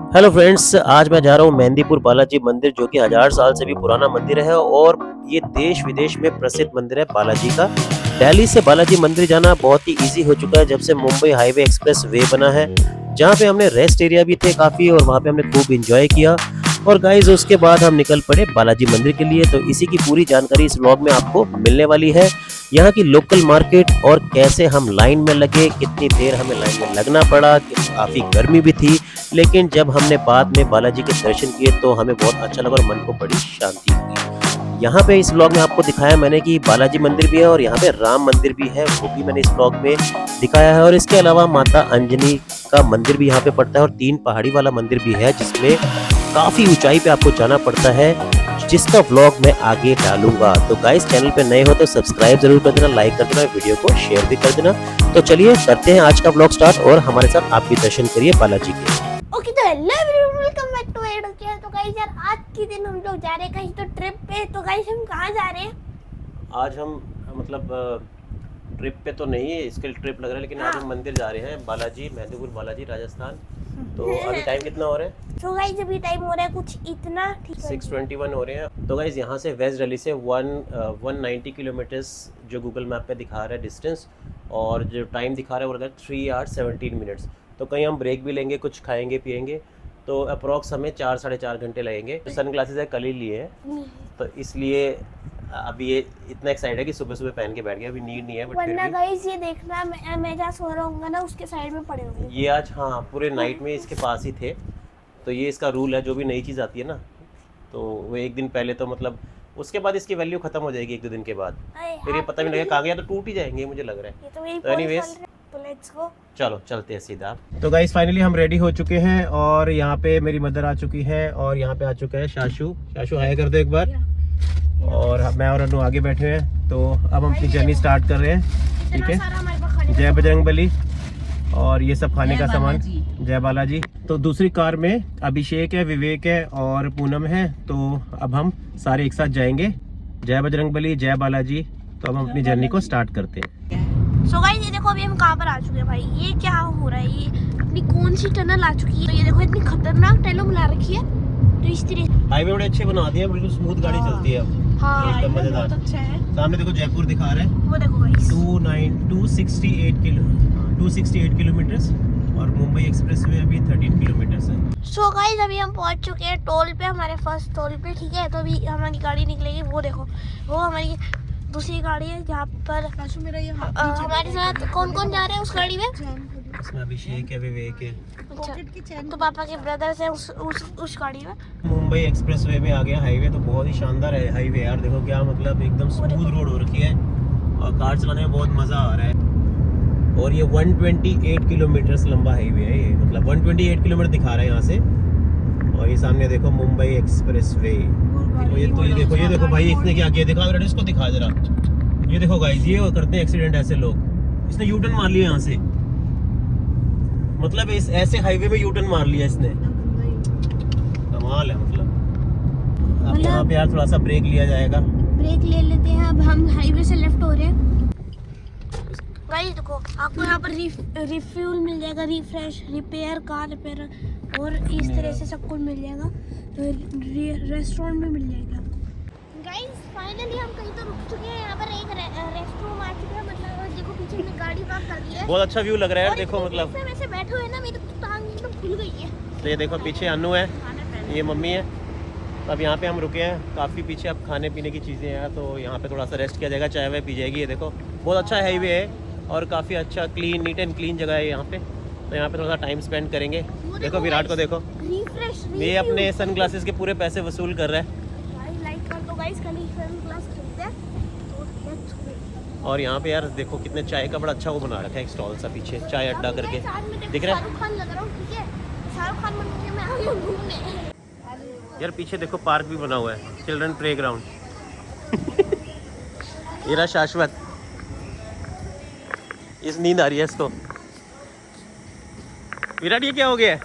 Hello friends, आज मैं जा रहा हूँ मेहंदीपुर बालाजी मंदिर, जो कि 1000 साल से भी पुराना मंदिर है और ये देश विदेश में प्रसिद्ध मंदिर है बालाजी का। दिल्ली से बालाजी मंदिर जाना बहुत ही इजी हो चुका है जब से मुंबई हाईवे एक्सप्रेस वे बना है, जहाँ पे हमने रेस्ट एरिया भी थे काफी और वहाँ पे हमने खूब इंजॉय किया। और गाइज उसके बाद हम निकल पड़े बालाजी मंदिर के लिए। तो इसी की पूरी जानकारी इस व्लॉग में आपको मिलने वाली है। यहाँ की लोकल मार्केट और कैसे हम लाइन में लगे, कितनी देर हमें लाइन में लगना पड़ा, काफी गर्मी भी थी, लेकिन जब हमने बाद में बालाजी के दर्शन किए तो हमें बहुत अच्छा लगा और मन को बड़ी शांति हुई। यहाँ पे इस ब्लॉग में आपको दिखाया मैंने कि बालाजी मंदिर भी है और यहाँ पे राम मंदिर भी है, वो भी मैंने इस ब्लॉग में दिखाया है। और इसके अलावा माता अंजनी का मंदिर भी यहाँ पे पड़ता है और 3 पहाड़ी वाला मंदिर भी है, जिसमें काफी ऊंचाई पे आपको जाना पड़ता है, जिसका व्लॉग मैं आगे डालूंगा। तो गाइस, चैनल पे नए हो तो सब्सक्राइब जरूर कर देना, लाइक कर देना, वीडियो को शेयर भी कर देना। तो चलिए करते हैं आज का व्लॉग स्टार्ट और हमारे साथ आप भी दर्शन करिए बालाजी के। ओके, तो hello everyone, welcome back to my channel. तो गाइस यार, आज के दिन हम लोग जा रहे हैं कहीं तो ट्रिप पे। तो गाइस हम कहाँ जा रहे हैं? आज हम मतलब ट्रिप पे तो नहीं है, इसके लिए ट्रिप लग रहा है, लेकिन आज हम मंदिर जा रहे हैं बालाजी, मेहंदीपुर बालाजी, राजस्थान। तो अभी टाइम कितना हो रहा है? तो गाइस अभी टाइम हो रहा है कुछ इतना, ठीक है, 6:21 हो रहे हैं। तो गाइस यहाँ से वेस्ट दिल्ली से 190 किलोमीटर्स जो गूगल मैप पे दिखा रहा है डिस्टेंस, और जो टाइम दिखा रहा है वो लगा है 3 hours 17 minutes। तो कहीं हम ब्रेक भी लेंगे, कुछ खाएंगे पिएंगे, तो अप्रॉक्स हमें 4 साढ़े 4 घंटे लगेंगे। तो सन ग्लासेस है, कल ही लिए हैं, तो इसलिए अभी ये इतना एक्साइटेड है कि सुबह सुबह पहन के बैठ गया। अभी नीड नहीं है, बट फिर वरना भी गाइस ये देखना, मैं जहाँ सो रहा हूँगा ना उसके साइड में पड़े होंगे ये आज, हाँ, पूरे नाइट में इसके पास ही थे। तो ये इसका रूल है, जो भी नई चीज़ आती है ना, तो वो एक दिन पहले तो मतलब उसके बाद इसकी वैल्यू खत्म हो जाएगी 1-2 दिन के बाद, फिर ये पता भी नहीं लगेगा कहाँ गया, तो टूट ही जाएंगे मुझे लग रहा है। तो एनीवेज, तो लेट्स गो, चलो चलते हैं सीधा। तो गाइस फाइनली हम रेडी हो चुके हैं और यहाँ पे मेरी मदर आ चुकी है और यहाँ पे आ चुका है शाशु। शाशु हाय कर दो एक बार। और मैं और अनु आगे बैठे हैं। तो अब हम अपनी जर्नी स्टार्ट कर रहे हैं, ठीक है। जय बजरंगबली। और ये सब खाने का सामान, जय बालाजी। तो दूसरी कार में अभिषेक है, विवेक है और पूनम है। तो अब हम सारे एक साथ जाएंगे। जय बजरंगबली, जय बालाजी। तो अब हम अपनी जर्नी को स्टार्ट करते हैं। सो गाइस ये देखो, अभी हम कहाँ पर आ चुके हैं भाई। ये क्या हो रहा है? ये अपनी कौन सी टनल आ चुकी है? तो ये देखो, इतनी खतरनाक टनल बना रखी है। तो इस तरह हाईवे बड़े अच्छे बना दिए, बिल्कुल स्मूथ गाड़ी चलती है। हाँ, एकदम मजेदार। बहुत अच्छा है। सामने देखो जयपुर दिखा रहा है, वो देखो गाइस, 268 किलोमीटर्स, और मुंबई एक्सप्रेस वे अभी 13 किलोमीटर्स है। सो गाइस अभी हम पहुंच चुके हैं टोल पे, हमारे फर्स्ट टोल पे, ठीक है। तो अभी हमारी गाड़ी निकलेगी। वो देखो, वो हमारी दूसरी गाड़ी है जहाँ पर हमारे साथ कौन कौन जा रहे हैं उस गाड़ी में? इसमें अभिषेक है, विवेक है। अच्छा, तो पापा के ब्रदर्स हैं उस गाड़ी में। मुंबई एक्सप्रेस वे में आ गया हाईवे। तो बहुत ही शानदार है हाईवे यार, देखो क्या मतलब एकदम स्मूथ रोड हो रखी है और कार चलाने में बहुत मज़ा आ रहा है। और ये 128 किलोमीटर्स लंबा हाईवे है ये, मतलब 128 किलोमीटर दिखा रहा है यहाँ से। और ये सामने देखो मुंबई एक्सप्रेस वे। ये देखो भाई, इसने क्या किया दिखा रहा है, इसको दिखा जरा। ये देखो गाइस, ये करते हैं एक्सीडेंट ऐसे लोग। इसने यूटर्न मार लिया यहाँ से, मतलब इस ऐसे हाईवे में यूटर्न मार लिया इसने, कमाल है। मतलब अब यहाँ पे यार थोड़ा सा ब्रेक लिया जाएगा, ब्रेक ले लेते हैं। अब हम हाईवे से लेफ्ट हो रहे हैं। गाइस देखो, आपको यहाँ पर रिफ्यूल मिल जाएगा, रिफ्रेश, रिपेयर, कार रिपेयर और इस तरह से सब कुछ मिल जाएगा। तो रेस्टोरेंट में मिल जाएगा। गाइस फाइनली हम कहीं तो रुक चुके हैं। यहाँ पर एक रेस्टोरेंट आ चुका है। मतलब देखो, पीछे में गाड़ी पार्क कर दी है। बहुत अच्छा व्यू लग रहा है यार, देखो मतलब वैसे बैठे हुए ना, मेरी टांग एकदम खुल गई है। तो ये देखो पीछे अनु है, ये मम्मी है। तो अब यहाँ पे हम रुके हैं, काफ़ी पीछे अब खाने पीने की चीज़ें हैं, तो यहाँ पे थोड़ा सा रेस्ट किया जाएगा, चाय वाय पी जाएगी। ये देखो बहुत अच्छा हाईवे है और काफ़ी अच्छा क्लीन, नीट एंड क्लीन जगह है यहाँ पे। तो यहाँ पे थोड़ा सा टाइम स्पेंड करेंगे। देखो विराट को देखो, ये अपने सन ग्लासेस के पूरे पैसे वसूल कर रहा है। और यहाँ पे यार देखो कितने चाय का बड़ा अच्छा वो बना रखा है, एक स्टॉल सा पीछे, चाय अड्डा करके दिख रहा है। यार पीछे देखो पार्क भी बना हुआ है, चिल्ड्रन प्ले ग्राउंड। ये रहा शाश्वत, इस नींद आ रही है इसको। विराट ये क्या हो गया है?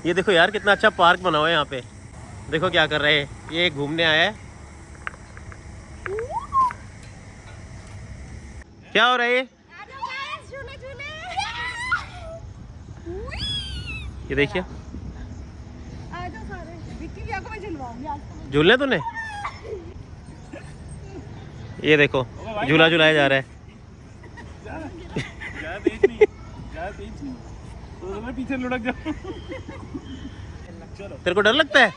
ये देखो यार कितना अच्छा पार्क बना हुआ है यहाँ पे। देखो क्या कर रहे हैं, ये घूमने आया है। क्या हो रहा है ये देखिए, झूलना तूने? ये देखो झूला झूलाया जा रहा है। पीछे लुढ़क जाओ। तेरे को डर लगता है?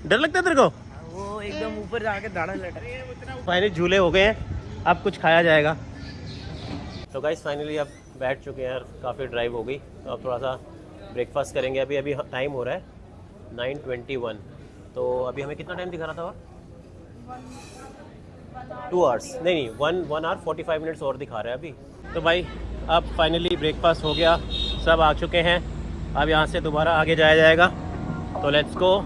डर लगता है तेरे को? वो एकदम ऊपर जाके दाढ़ा लटक। फाइनली झूले हो गए हैं, अब कुछ खाया जाएगा। तो गाइस फाइनली अब बैठ चुके हैं यार, काफ़ी ड्राइव हो गई, तो अब थोड़ा सा ब्रेकफास्ट करेंगे। अभी टाइम हो रहा है 9:21, तो अभी हमें कितना टाइम दिखा रहा था? और 2 आवर्स नहीं 1 आवर 45 मिनट्स और दिखा रहा है अभी। तो भाई अब फाइनली ब्रेकफास्ट हो गया, सब आ चुके हैं, अब यहाँ से दोबारा आगे जाया जाएगा, तो लेट्स गो।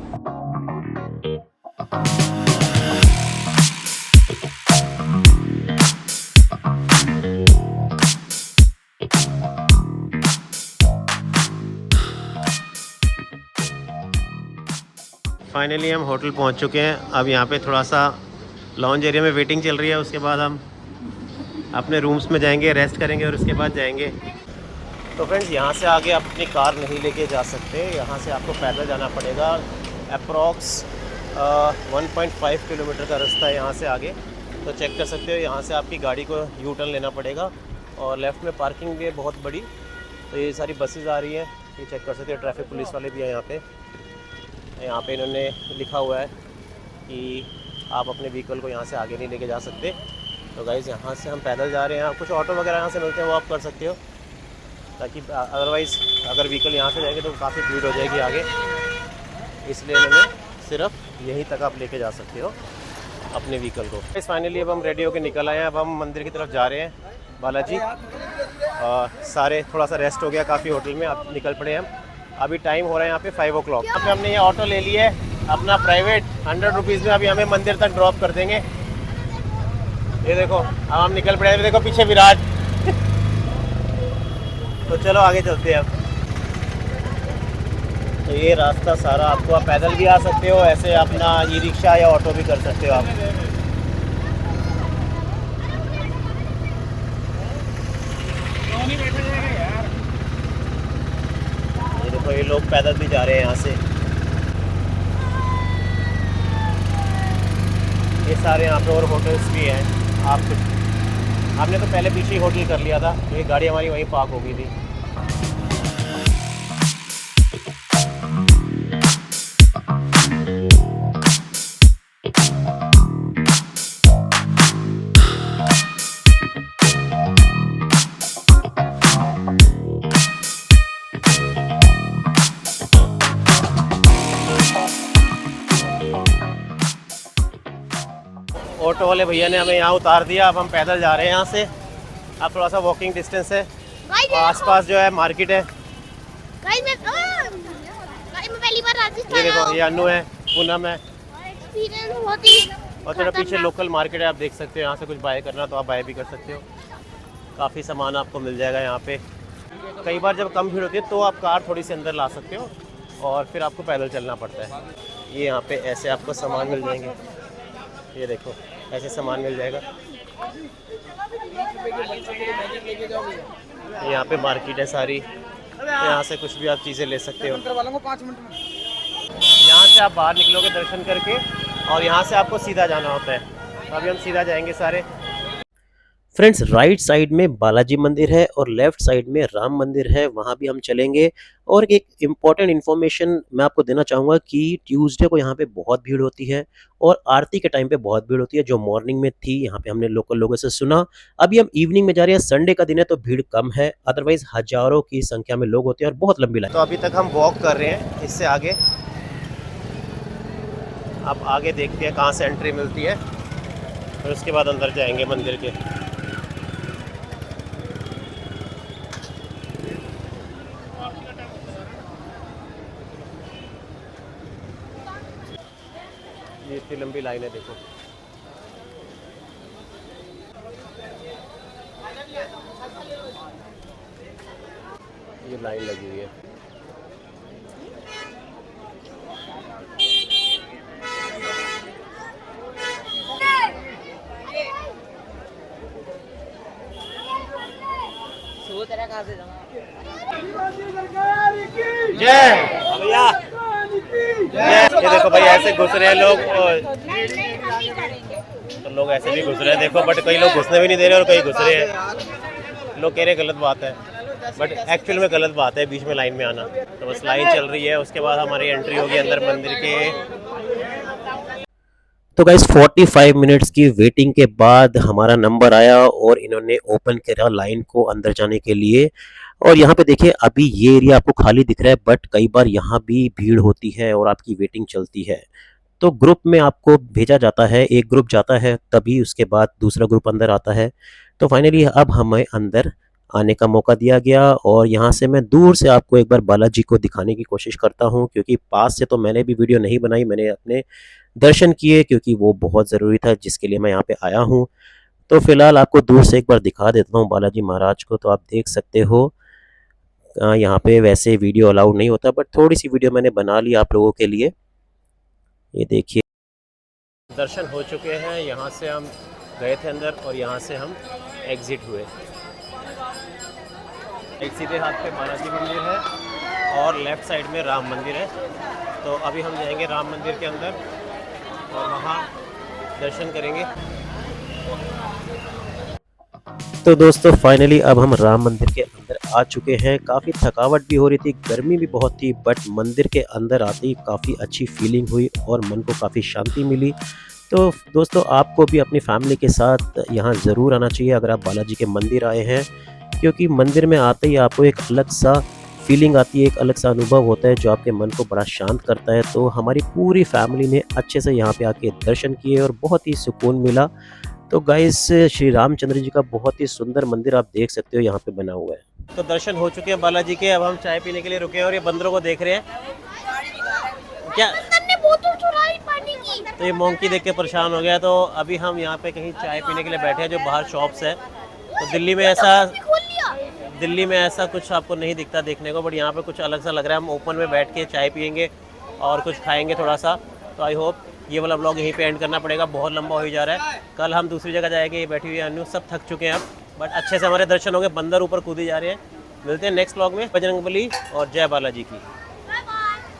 फाइनली हम होटल पहुंच चुके हैं। अब यहाँ पे थोड़ा सा लॉन्ज एरिया में वेटिंग चल रही है, उसके बाद हम अपने रूम्स में जाएंगे, रेस्ट करेंगे और उसके बाद जाएंगे। तो फ्रेंड्स यहाँ से आगे आप अपनी कार नहीं लेके जा सकते, यहाँ से आपको पैदल जाना पड़ेगा। अप्रॉक्स 1.5 किलोमीटर का रास्ता है यहाँ से आगे, तो चेक कर सकते हो। यहाँ से आपकी गाड़ी को यू टर्न लेना पड़ेगा और लेफ़्ट में पार्किंग भी है बहुत बड़ी, तो ये सारी बसेज़ आ रही हैं, ये चेक कर सकते हो। ट्रैफिक पुलिस वाले भी हैं यहाँ पे इन्होंने लिखा हुआ है कि आप अपने व्हीकल को यहाँ से आगे नहीं लेके जा सकते। तो गाइज़ यहाँ से हम पैदल जा रहे हैं, कुछ ऑटो वगैरह यहाँ से मिलते हैं वो आप कर सकते हो, ताकि अदरवाइज़ अगर व्हीकल यहाँ से जाएंगे तो काफ़ी भीड़ हो जाएगी आगे, इसलिए इन्होंने सिर्फ यहीं तक आप लेके जा सकते हो अपने व्हीकल को। इस फाइनली अब हम रेडी होकर निकल आए हैं, अब हम मंदिर की तरफ जा रहे हैं बालाजी। सारे थोड़ा सा रेस्ट हो गया काफ़ी होटल में, अब निकल पड़े हम। अभी टाइम हो रहा है यहाँ पे 5 o'clock। यहाँ पे हमने ये ऑटो ले लिया है अपना प्राइवेट, 100 रुपीज़ में अभी हमें मंदिर तक ड्रॉप कर देंगे। ये देखो अब हम निकल पड़े हैं, देखो पीछे विराट। तो चलो आगे चलते हैं अब। तो ये रास्ता सारा आपको, आप पैदल भी आ सकते हो, ऐसे अपना ई रिक्शा या ऑटो भी कर सकते हो आप। ये देखो ये लोग पैदल भी जा रहे हैं यहाँ से, ये सारे यहाँ पे और होटल्स भी हैं। हमने तो पहले पीछे ही होटल कर लिया था, तो ये गाड़ी हमारी वहीं पार्क हो गई थी। ऑटो वाले भैया ने हमें यहाँ उतार दिया, अब हम पैदल जा रहे हैं यहाँ से। अब थोड़ा सा वॉकिंग डिस्टेंस है, आसपास जो है मार्केट है। मैं पहली बार राजस्थान ये देखो ये अनु है, पूनम है, एक्सपीरियंस बहुत ही और थोड़ा पीछे लोकल मार्केट है, आप देख सकते हो। यहाँ से कुछ बाय करना तो आप बाय भी कर सकते हो, काफ़ी सामान आपको मिल जाएगा यहाँ पे। कई बार जब कम भीड़ होती है तो आप कार थोड़ी सी अंदर ला सकते हो और फिर आपको पैदल चलना पड़ता है। ये यहाँ पे ऐसे आपको सामान मिल जाएंगे, ये देखो ऐसे सामान मिल जाएगा। यहाँ पे मार्केट है सारी, तो यहाँ से कुछ भी आप चीज़ें ले सकते हो। यहाँ से आप बाहर निकलोगे दर्शन करके और यहाँ से आपको सीधा जाना होता है, तो अभी हम सीधा जाएंगे सारे। फ्रेंड्स राइट साइड में बालाजी मंदिर है और लेफ्ट साइड में राम मंदिर है, वहाँ भी हम चलेंगे। और एक इम्पॉर्टेंट इन्फॉर्मेशन मैं आपको देना चाहूँगा कि ट्यूसडे को यहाँ पे बहुत भीड़ होती है और आरती के टाइम पे बहुत भीड़ होती है, जो मॉर्निंग में थी यहाँ पे हमने लोकल लोगों से सुना। अभी हम इवनिंग में जा रहे हैं, संडे का दिन है तो भीड़ कम है, अदरवाइज हजारों की संख्या में लोग होते हैं और बहुत लंबी लाइन। तो अभी तक हम वॉक कर रहे हैं, इससे आगे अब आगे देखते हैं कहाँ से एंट्री मिलती है, और उसके बाद अंदर जाएंगे मंदिर के। ये इतनी लंबी लाइन है देखो। ये लाइन लगी हुई है। जय भैया, जय। ये देखो भाई ऐसे घुस रहे हैं लोग तो लोग ऐसे भी घुस रहे हैं देखो, बट कई लोग घुसने भी नहीं दे रहे और कई घुस रहे हैं। लोग कह रहे गलत बात है, बट एक्चुअल में गलत बात है बीच में लाइन में आना। तो बस लाइन चल रही है, उसके बाद हमारी एंट्री होगी अंदर मंदिर के। तो गाइस 45 मिनट्स की वेटिंग के बाद हमारा नंबर आया और इन्होंने ओपन करा लाइन को अंदर जाने के लिए। और यहाँ पे देखिए अभी ये एरिया आपको खाली दिख रहा है, बट कई बार यहाँ भी भीड़ होती है और आपकी वेटिंग चलती है। तो ग्रुप में आपको भेजा जाता है, एक ग्रुप जाता है तभी उसके बाद दूसरा ग्रुप अंदर आता है। तो फाइनली अब हमें अंदर आने का मौका दिया गया और यहाँ से मैं दूर से आपको एक बार बालाजी को दिखाने की कोशिश करता हूँ, क्योंकि पास से तो मैंने भी वीडियो नहीं बनाई, मैंने अपने दर्शन किए क्योंकि वो बहुत ज़रूरी था जिसके लिए मैं यहाँ पे आया हूँ। तो फिलहाल आपको दूर से एक बार दिखा देता हूँ बालाजी महाराज को। तो आप देख सकते हो यहाँ पे वैसे वीडियो अलाउड नहीं होता, बट थोड़ी सी वीडियो मैंने बना ली आप लोगों के लिए। ये देखिए दर्शन हो चुके हैं, यहाँ से हम गए थे अंदर और यहाँ से हम एग्ज़िट हुए। एक सीधे हाथ पे बालाजी मंदिर है और लेफ़्ट साइड में राम मंदिर है। तो अभी हम जाएंगे राम मंदिर के अंदर और वहाँ दर्शन करेंगे। तो दोस्तों फाइनली अब हम राम मंदिर के अंदर आ चुके हैं। काफ़ी थकावट भी हो रही थी, गर्मी भी बहुत थी, बट मंदिर के अंदर आते ही काफ़ी अच्छी फीलिंग हुई और मन को काफ़ी शांति मिली। तो दोस्तों आपको भी अपनी फैमिली के साथ यहाँ ज़रूर आना चाहिए अगर आप बालाजी के मंदिर आए हैं, क्योंकि मंदिर में आते ही आपको एक अलग सा फीलिंग आती है, एक अलग सा अनुभव होता है जो आपके मन को बड़ा शांत करता है। तो हमारी पूरी फैमिली ने अच्छे से यहाँ पे आके दर्शन किए और बहुत ही सुकून मिला। तो गाइस श्री रामचंद्र जी का बहुत ही सुंदर मंदिर आप देख सकते हो यहाँ पे बना हुआ है। तो दर्शन हो चुके हैं बालाजी के, अब हम चाय पीने के लिए रुके हैं और ये बंदरों को देख रहे हैं क्या बोतल चुराई पानी की। तो ये मोंकी देख के परेशान हो गया। तो अभी हम यहाँ पे कहीं चाय पीने के लिए बैठे हैं जो बाहर शॉप्स है। तो दिल्ली में ऐसा कुछ आपको नहीं दिखता देखने को, बट यहाँ पे कुछ अलग सा लग रहा है। हम ओपन में बैठ के चाय पियेंगे और कुछ खाएंगे थोड़ा सा। तो आई होप ये वाला ब्लॉग यहीं पे एंड करना पड़ेगा, बहुत लंबा हो जा रहा है। कल हम दूसरी जगह जाएंगे, ये बैठी हुई है अनु, सब थक चुके हैं अब, बट अच्छे से हमारे दर्शन होंगे। बंदर ऊपर कूदे जा रहे हैं। मिलते हैं नेक्स्ट ब्लॉग में। बजरंगबली और जय बालाजी की।